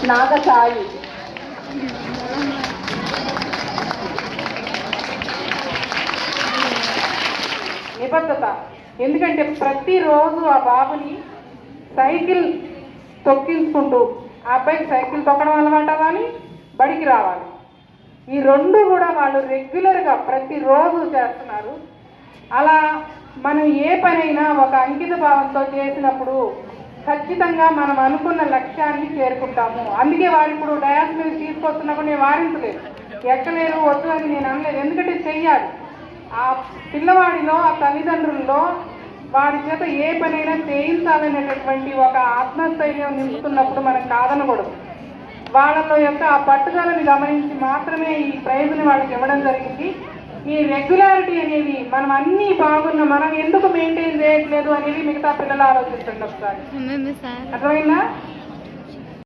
నాగసాయి. నిబద్ధత. ఎందుకంటే ప్రతిరోజు ఆ బాబుని సైకిల్ తొక్కించుకుంటూ, ఆ అబ్బాయికి సైకిల్ తొక్కడం అలవాటు అవ్వాలి, బడికి రావాలి. ఈ రెండు కూడా వాళ్ళు రెగ్యులర్గా ప్రతిరోజు చేస్తున్నారు. అలా మనం ఏ పనైనా ఒక అంకిత భావంతో చేసినప్పుడు ఖచ్చితంగా మనం అనుకున్న లక్ష్యాన్ని చేరుకుంటాము. అందుకే వారు ఇప్పుడు డయాస్ మీద తీసుకొస్తున్నప్పుడు నేను వారించలేదు, ఎక్కలేరు వద్దు అని నేను అనలేదు. ఎందుకంటే చెయ్యాలి. ఆ పిల్లవాడిలో, ఆ తల్లిదండ్రుల్లో వాడి చేత ఏ పనైనా చేయించాలనేటటువంటి ఒక ఆత్మస్థైర్యం నింపుతున్నప్పుడు మనం కాదనకూడదు. వాళ్ళలో యొక్క ఆ పట్టుదలని గమనించి మాత్రమే ఈ ప్రైజ్ని వాళ్ళకి ఇవ్వడం జరిగింది. ఈ రెగ్యులారిటీ అనేది మనం అన్నీ బాగున్న మనం ఎందుకు మెయింటైన్ చేయట్లేదు అనేది మిగతా పిల్లలు ఆలోచించండి ఒకసారి. అర్థమైందా?